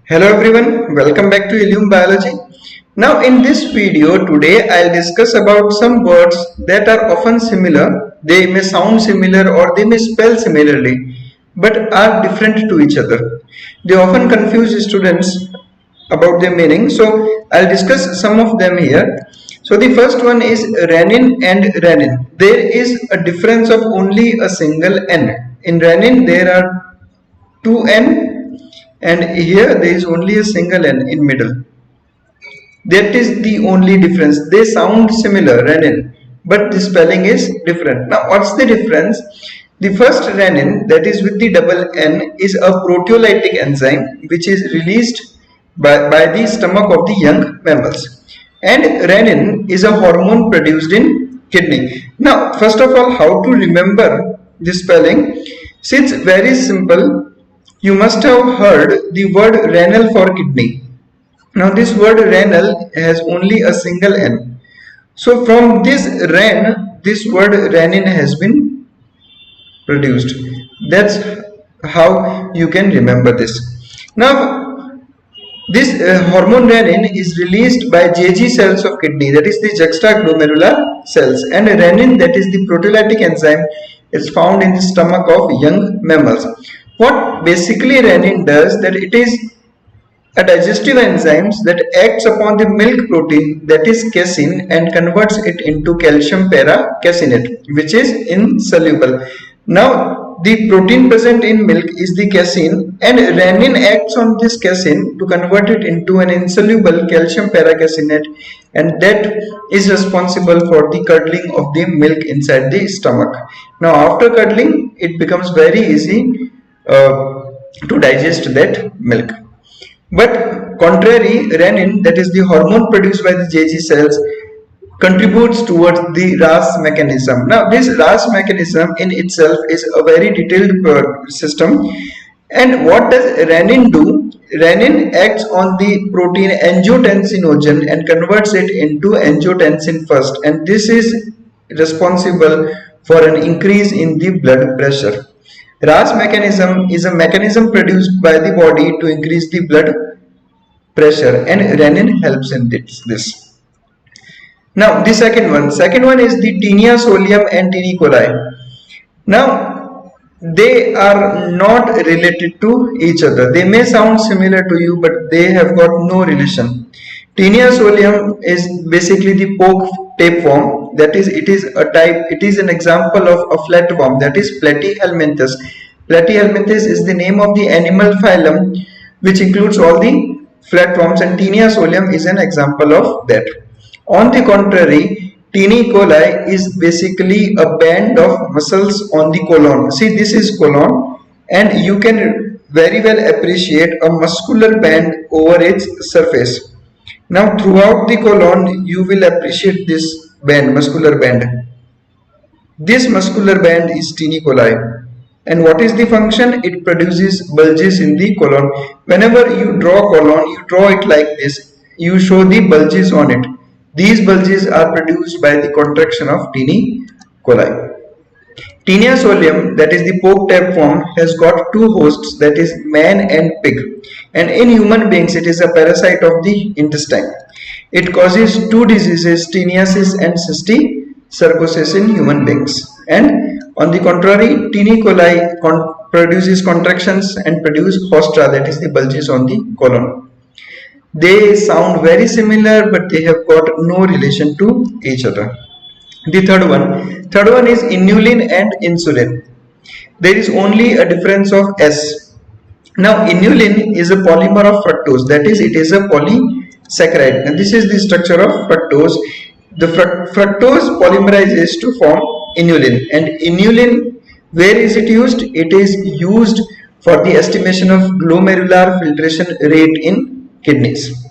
Hello everyone, welcome back to Ilium Biology. Now in this video today I'll discuss about some words that are often similar. They may sound similar or they may spell similarly but are different to each other. They often confuse students about their meaning. So I'll discuss some of them here. So the first one is Rennin and Renin. There is a difference of only a single N. In Renin there are two N and here there is only a single N in middle. That is the only difference. They sound similar, Renin, but the spelling is different. Now what's the difference? The first Renin, that is with the double N, is a proteolytic enzyme which is released by the stomach of the young mammals, and Renin is a hormone produced in kidney. Now first of all, how to remember the spelling? Since very simple, you must have heard the word renal for kidney. Now this word renal has only a single N. So from this ren, this word renin has been produced. That's how you can remember this. Now this hormone renin is released by JG cells of kidney, that is the juxtaglomerular cells, and renin, that is the proteolytic enzyme, is found in the stomach of young mammals. What basically renin does, that it is a digestive enzyme that acts upon the milk protein, that is casein, and converts it into calcium para-caseinate, which is insoluble. Now the protein present in milk is the casein, and renin acts on this casein to convert it into an insoluble calcium para-caseinate, and that is responsible for the curdling of the milk inside the stomach. Now after curdling, it becomes very easy to digest that milk. But contrary, renin, that is the hormone produced by the JG cells, contributes towards the RAS mechanism. Now this RAS mechanism in itself is a very detailed system. And what does renin do? Renin acts on the protein angiotensinogen and converts it into angiotensin first, and this is responsible for an increase in the blood pressure. RAS mechanism is a mechanism produced by the body to increase the blood pressure, and renin helps in this. Now the second one is the Tinea solium and Tinea coli. Now they are not related to each other. They may sound similar to you, but they have got no relation. Tinea solium is basically the poke tapeworm, that is, it is an example of a flatworm, that is Platyhelminthes. Platyhelminthes is the name of the animal phylum which includes all the flatworms, and Tinea solium is an example of that. On the contrary, Tinea coli is basically a band of muscles on the colon. See, this is colon, and you can very well appreciate a muscular band over its surface. Now throughout the colon you will appreciate this band, muscular band. This muscular band is Tinea coli, and what is the function? It produces bulges in the colon. Whenever you draw colon, you draw it like this, you show the bulges on it. These bulges are produced by the contraction of Tinea coli. Tinea solium, that is the poke tapeworm, has got two hosts, that is man and pig, and in human beings it is a parasite of the intestine. It causes two diseases, teniasis and cysticercosis, in human beings. And on the contrary, Tinea coli produces contractions and produce hostra, that is the bulges on the colon. They sound very similar, but they have got no relation to each other. The third one is inulin and insulin. There is only a difference of S. Now inulin is a polymer of fructose, that is, it is a polysaccharide, and this is the structure of fructose. The fructose polymerizes to form inulin, and inulin, where is it used? It is used for the estimation of glomerular filtration rate in kidneys.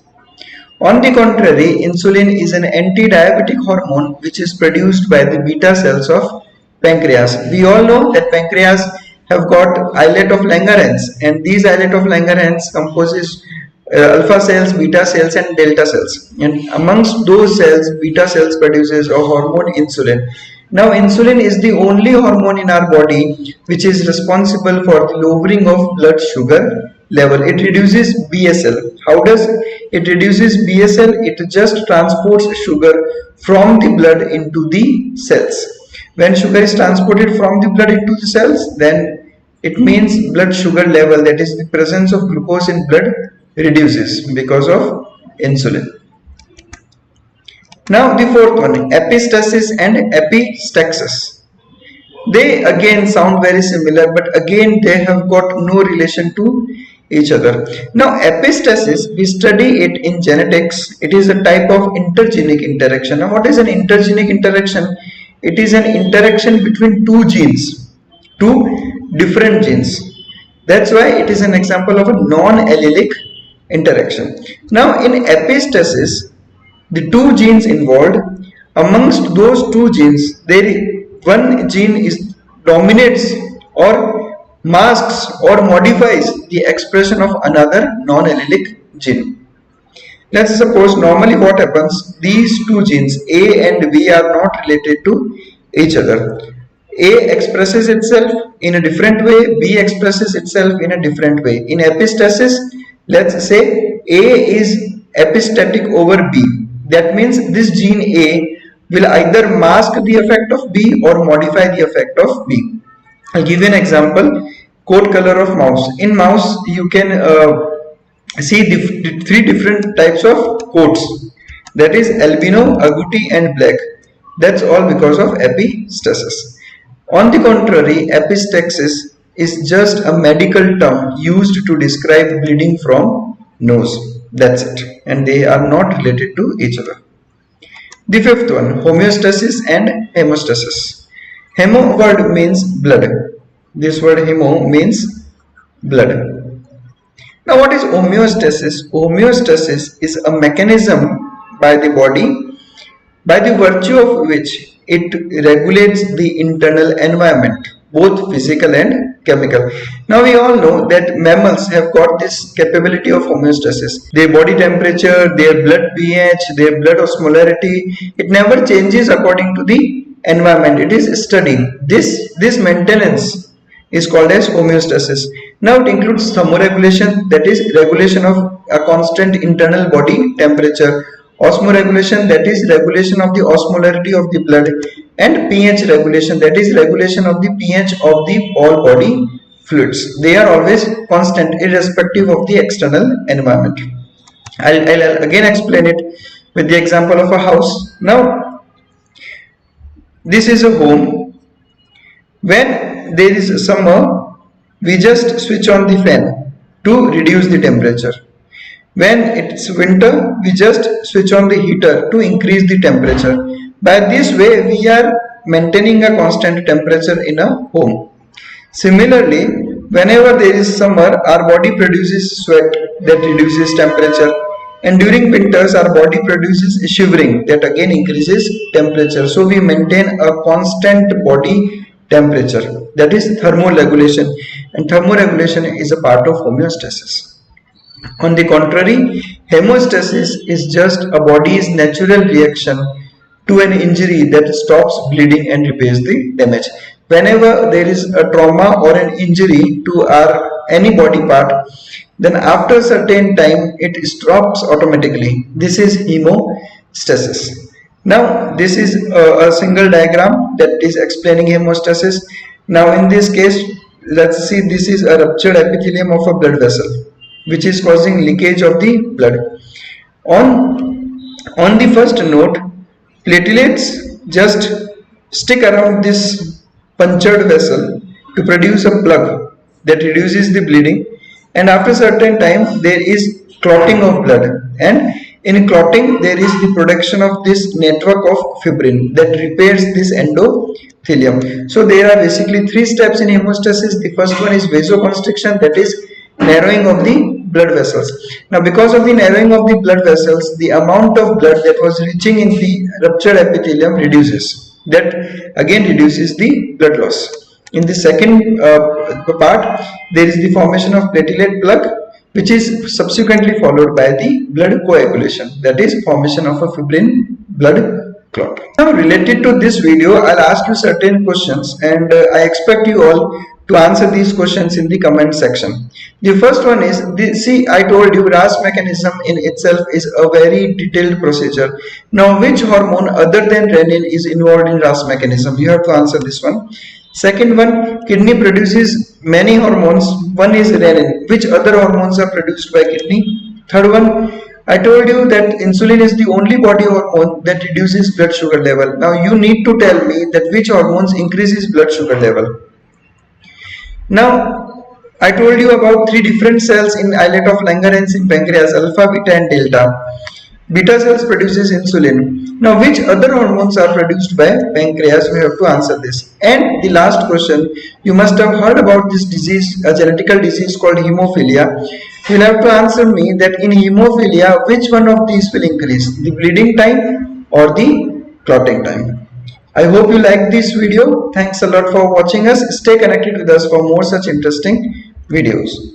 On the contrary, insulin is an anti-diabetic hormone which is produced by the beta cells of pancreas. We all know that pancreas have got islet of Langerhans, and these islet of Langerhans composes alpha cells, beta cells, and delta cells, and amongst those cells, beta cells produces a hormone insulin. Now insulin is the only hormone in our body which is responsible for the lowering of blood sugar level. It reduces BSL. How does it reduces BSL? It just transports sugar from the blood into the cells. When sugar is transported from the blood into the cells, then it means blood sugar level, that is the presence of glucose in blood, reduces because of insulin. Now the fourth one, epistasis and epistaxis. They again sound very similar, but again they have got no relation to each other. Now epistasis, we study it in genetics. It is a type of intergenic interaction. Now what is an intergenic interaction? It is an interaction between two genes, two different genes. That's why it is an example of a non-allelic interaction. Now in epistasis, the two genes involved, amongst those two genes, one gene dominates or masks or modifies the expression of another non-allelic gene. Let's suppose normally what happens, these two genes A and B are not related to each other. A expresses itself in a different way, B expresses itself in a different way. In epistasis, let's say A is epistatic over B. That means this gene A will either mask the effect of B or modify the effect of B. I'll give you an example. Coat color of mouse. In mouse, you can see the three different types of coats. That is albino, agouti and black. That's all because of epistasis. On the contrary, epistaxis is just a medical term used to describe bleeding from nose. That's it. And they are not related to each other. The fifth one, homeostasis and hemostasis. Hemo word means blood. This word hemo means blood. Now what is homeostasis? Homeostasis is a mechanism by the body by the virtue of which it regulates the internal environment, both physical and chemical. Now we all know that mammals have got this capability of homeostasis. Their body temperature, their blood pH, their blood osmolarity, it never changes according to the environment. It is steady. This maintenance is called as homeostasis. Now it includes thermoregulation, that is regulation of a constant internal body temperature, osmoregulation, that is regulation of the osmolarity of the blood, and pH regulation, that is regulation of the pH of the all body fluids. They are always constant irrespective of the external environment. I'll again explain it with the example of a house. Now this is a home. When there is summer, we just switch on the fan to reduce the temperature. When it's winter, we just switch on the heater to increase the temperature. By this way, we are maintaining a constant temperature in a home. Similarly, whenever there is summer, our body produces sweat that reduces temperature, and during winters our body produces shivering that again increases temperature. So we maintain a constant body temperature, that is thermoregulation, and thermoregulation is a part of homeostasis. On the contrary, hemostasis is just a body's natural reaction to an injury that stops bleeding and repairs the damage. Whenever there is a trauma or an injury to any body part, then after a certain time it stops automatically. This is hemostasis. Now this is a single diagram that is explaining hemostasis. Now in this case, let's see, this is a ruptured epithelium of a blood vessel which is causing leakage of the blood. On the first note, platelets just stick around this punctured vessel to produce a plug that reduces the bleeding, and after a certain time there is clotting of blood, and in clotting there is the production of this network of fibrin that repairs this endothelium. So there are basically three steps in hemostasis. The first one is vasoconstriction, that is narrowing of the blood vessels. Now because of the narrowing of the blood vessels, the amount of blood that was reaching in the ruptured epithelium reduces. That again reduces the blood loss. In the second part, there is the formation of platelet plug, which is subsequently followed by the blood coagulation, that is formation of a fibrin blood clot. Now related to this video, I'll ask you certain questions, and I expect you all to answer these questions in the comment section. The first one is, see, I told you RAS mechanism in itself is a very detailed procedure. Now, which hormone other than renin is involved in RAS mechanism? You have to answer this one. Second one, kidney produces many hormones. One is renin. Which other hormones are produced by kidney? Third one, I told you that insulin is the only body hormone that reduces blood sugar level. Now you need to tell me that which hormones increases blood sugar level. Now, I told you about three different cells in islet of Langerhans in pancreas, alpha, beta and delta. Beta cells produces insulin. Now, which other hormones are produced by pancreas? We have to answer this. And the last question, you must have heard about this disease, a genetical disease called hemophilia. You will have to answer me that in hemophilia, which one of these will increase? The bleeding time or the clotting time? I hope you like this video. Thanks a lot for watching us. Stay connected with us for more such interesting videos.